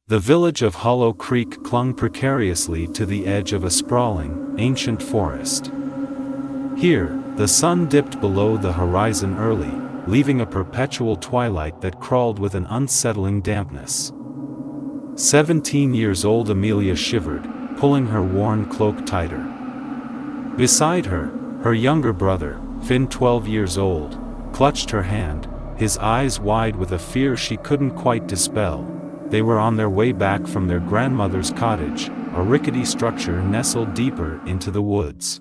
The village of Hollow Creek clung precariously to the edge of a sprawling, ancient forest. Here, the sun dipped below the horizon early, leaving a perpetual twilight that crawled with an unsettling dampness. 17-year-old Amelia shivered, pulling her worn cloak tighter. Beside her, her younger brother, Finn, 12 years old, clutched her hand, his eyes wide with a fear she couldn't quite dispel. They were on their way back from their grandmother's cottage, a rickety structure nestled deeper into the woods.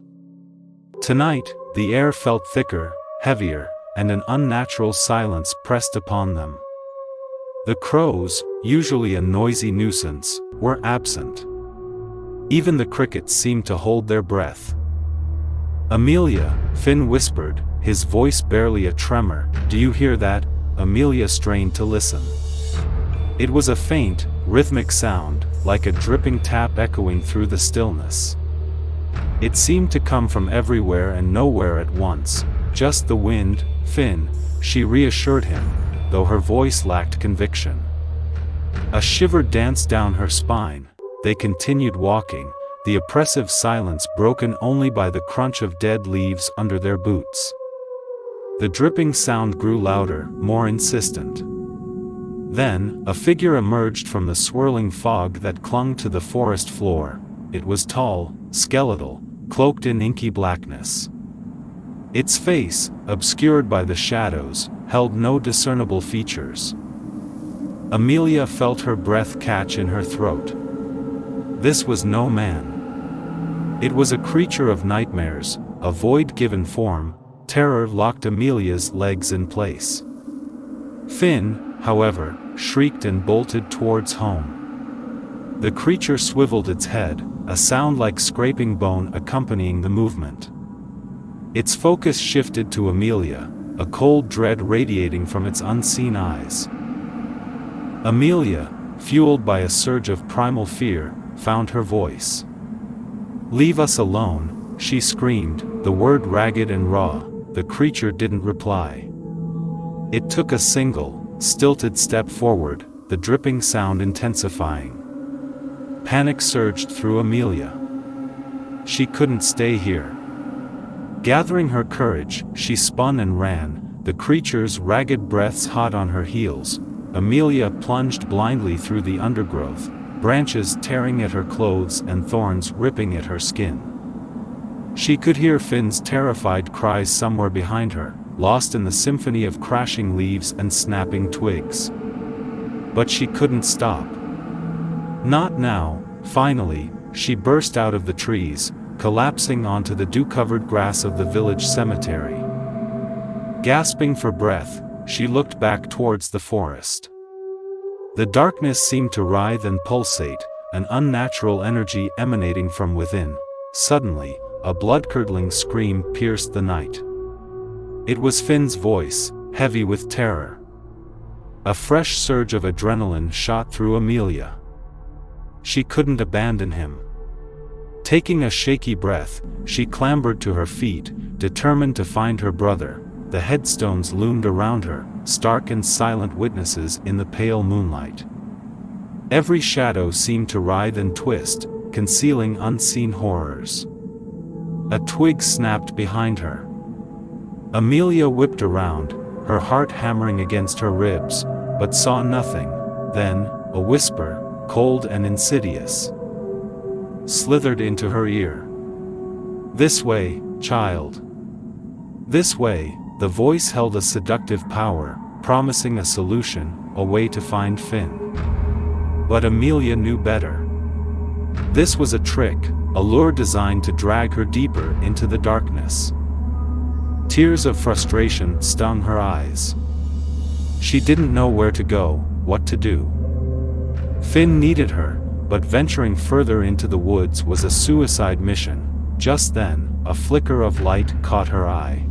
Tonight, the air felt thicker, heavier, and an unnatural silence pressed upon them. The crows, usually a noisy nuisance, were absent. Even the crickets seemed to hold their breath. "Amelia," Finn whispered, his voice barely a tremor, "do you hear that?" Amelia strained to listen. It was a faint, rhythmic sound, like a dripping tap echoing through the stillness. It seemed to come from everywhere and nowhere at once. "Just the wind, Finn," she reassured him, though her voice lacked conviction. A shiver danced down her spine. They continued walking, the oppressive silence broken only by the crunch of dead leaves under their boots. The dripping sound grew louder, more insistent. Then, a figure emerged from the swirling fog that clung to the forest floor. It was tall, skeletal, cloaked in inky blackness. Its face, obscured by the shadows, held no discernible features. Amelia felt her breath catch in her throat. This was no man. It was a creature of nightmares, a void-given form. Terror locked Amelia's legs in place. Finn, however, shrieked and bolted towards home. The creature swiveled its head, a sound like scraping bone accompanying the movement. Its focus shifted to Amelia, a cold dread radiating from its unseen eyes. Amelia, fueled by a surge of primal fear, found her voice. "Leave us alone," she screamed, the word ragged and raw. The creature didn't reply. It took a single, stilted step forward, the dripping sound intensifying. Panic surged through Amelia. She couldn't stay here. Gathering her courage, she spun and ran, the creature's ragged breaths hot on her heels. Amelia plunged blindly through the undergrowth, branches tearing at her clothes and thorns ripping at her skin. She could hear Finn's terrified cries somewhere behind her, lost in the symphony of crashing leaves and snapping twigs. But she couldn't stop. Not now. Finally, she burst out of the trees, collapsing onto the dew-covered grass of the village cemetery. Gasping for breath, she looked back towards the forest. The darkness seemed to writhe and pulsate, an unnatural energy emanating from within. Suddenly, a blood-curdling scream pierced the night. It was Finn's voice, heavy with terror. A fresh surge of adrenaline shot through Amelia. She couldn't abandon him. Taking a shaky breath, she clambered to her feet, determined to find her brother. The headstones loomed around her, stark and silent witnesses in the pale moonlight. Every shadow seemed to writhe and twist, concealing unseen horrors. A twig snapped behind her. Amelia whipped around, her heart hammering against her ribs, but saw nothing. Then, a whisper, cold and insidious, slithered into her ear. "This way, child. This way." The voice held a seductive power, promising a solution, a way to find Finn. But Amelia knew better. This was a trick, a lure designed to drag her deeper into the darkness. Tears of frustration stung her eyes. She didn't know where to go, what to do. Finn needed her, but venturing further into the woods was a suicide mission. Just then, a flicker of light caught her eye.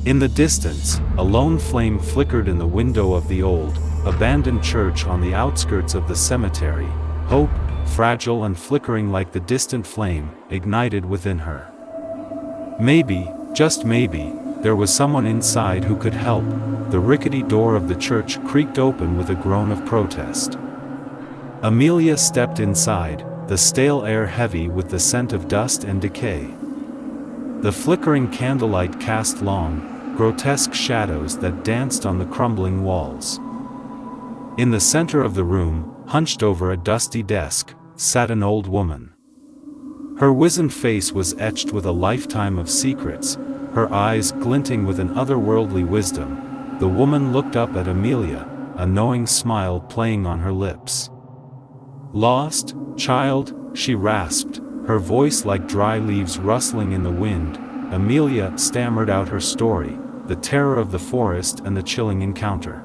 In the distance, a lone flame flickered in the window of the old, abandoned church on the outskirts of the cemetery. Hope, fragile and flickering like the distant flame, ignited within her. Maybe, just maybe, there was someone inside who could help. The rickety door of the church creaked open with a groan of protest. Amelia stepped inside, the stale air heavy with the scent of dust and decay. The flickering candlelight cast long, grotesque shadows that danced on the crumbling walls. In the center of the room, hunched over a dusty desk, sat an old woman. Her wizened face was etched with a lifetime of secrets, her eyes glinting with an otherworldly wisdom. The woman looked up at Amelia, a knowing smile playing on her lips. "Lost, child?" she rasped, her voice like dry leaves rustling in the wind. Amelia stammered out her story, the terror of the forest and the chilling encounter.